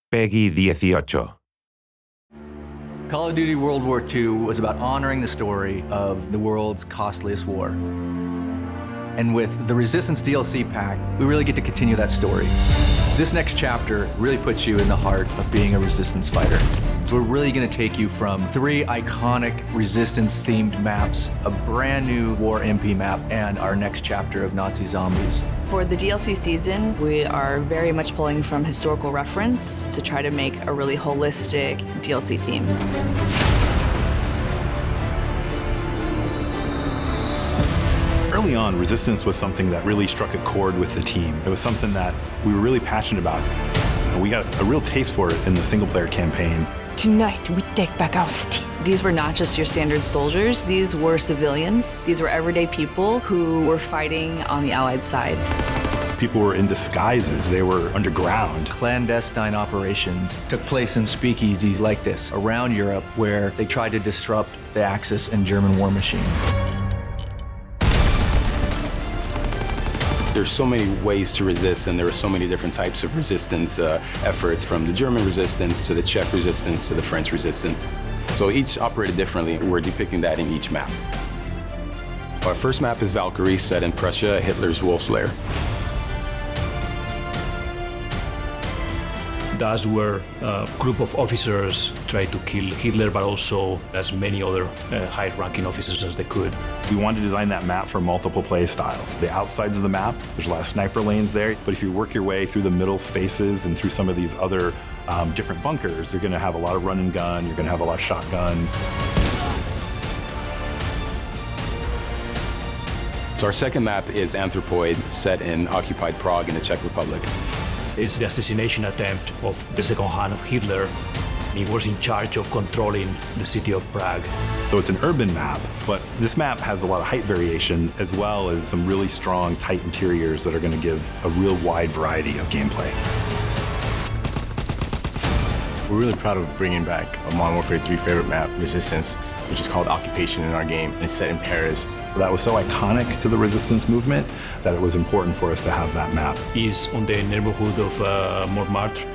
Peggy 18. Call of Duty World War II was about honoring the story of the world's costliest war. And with the Resistance DLC pack, we really get to continue that story. This next chapter really puts you in the heart of being a Resistance fighter. We're really gonna take you from 3 iconic Resistance-themed maps, a brand new War MP map, and our next chapter of Nazi zombies. For the DLC season, we are very much pulling from historical reference to try to make a really holistic DLC theme. Early on, Resistance was something that really struck a chord with the team. It was something that we were really passionate about. We got a real taste for it in the single-player campaign. Tonight, we take back our city. These were not just your standard soldiers, these were civilians. These were everyday people who were fighting on the Allied side. People were in disguises, they were underground. Clandestine operations took place in speakeasies like this around Europe where they tried to disrupt the Axis and German war machine. There's so many ways to resist, and there are so many different types of resistance efforts, from the German resistance to the Czech resistance to the French resistance. So each operated differently. We're depicting that in each map. Our first map is Valkyrie, set in Prussia, Hitler's Wolf's Lair. That's where a group of officers tried to kill Hitler, but also as many other high-ranking officers as they could. We wanted to design that map for multiple play styles. The outsides of the map, there's a lot of sniper lanes there, but if you work your way through the middle spaces and through some of these other different bunkers, you're gonna have a lot of run and gun, you're gonna have a lot of shotgun. So our second map is Anthropoid, set in occupied Prague in the Czech Republic. It's the assassination attempt of the second hand of Hitler. He was in charge of controlling the city of Prague. So it's an urban map, but this map has a lot of height variation as well as some really strong, tight interiors that are going to give a real wide variety of gameplay. We're really proud of bringing back a Modern Warfare 3 favorite map, Resistance, which is called Occupation in our game, and it's set in Paris. That was so iconic to the Resistance movement that it was important for us to have that map. It's on the neighborhood of Montmartre,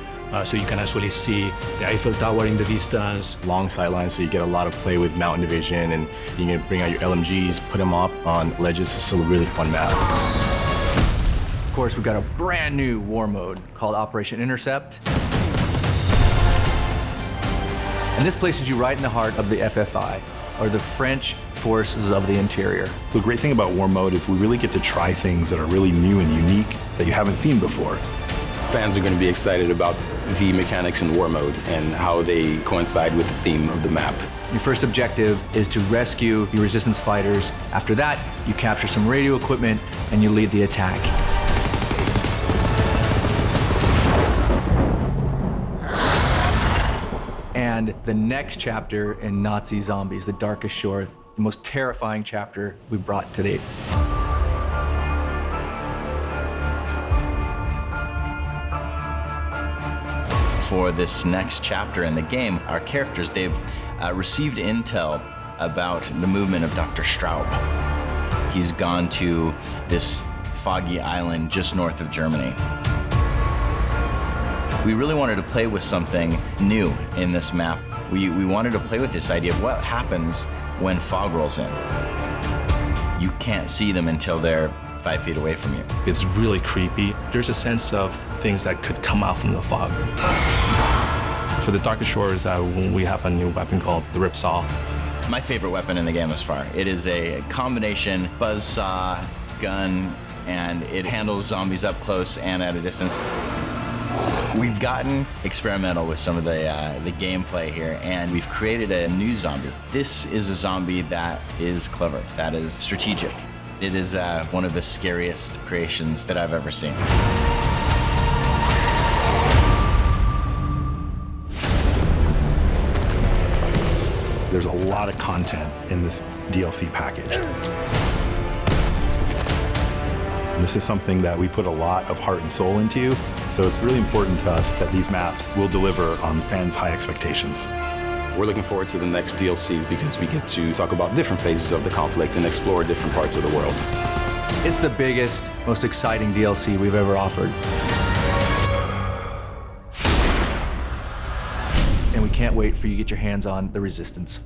so you can actually see the Eiffel Tower in the distance. Long sidelines, so you get a lot of play with mountain division, and you can bring out your LMGs, put them up on ledges. It's a really fun map. Of course, we've got a brand new war mode called Operation Intercept. And this places you right in the heart of the FFI, or the French Forces of the Interior. The great thing about War Mode is we really get to try things that are really new and unique that you haven't seen before. Fans are going to be excited about the mechanics in War Mode and how they coincide with the theme of the map. Your first objective is to rescue your Resistance fighters. After that, you capture some radio equipment and you lead the attack. And the next chapter in Nazi Zombies, The Darkest Shore, the most terrifying chapter we've brought to date. For this next chapter in the game, our characters, they've received intel about the movement of Dr. Straub. He's gone to this foggy island just north of Germany. We really wanted to play with something new in this map. We wanted to play with this idea of what happens when fog rolls in. You can't see them until they're 5 feet away from you. It's really creepy. There's a sense of things that could come out from the fog. For the Darkest Shores, we have a new weapon called the Ripsaw. My favorite weapon in the game thus far. It is a combination buzzsaw, gun, and it handles zombies up close and at a distance. We've gotten experimental with some of the gameplay here, and we've created a new zombie. This is a zombie that is clever, that is strategic. It is one of the scariest creations that I've ever seen. There's a lot of content in this DLC package. And this is something that we put a lot of heart and soul into, so it's really important to us that these maps will deliver on fans' high expectations. We're looking forward to the next DLCs because we get to talk about different phases of the conflict and explore different parts of the world. It's the biggest, most exciting DLC we've ever offered. can't wait for you to get your hands on the Resistance.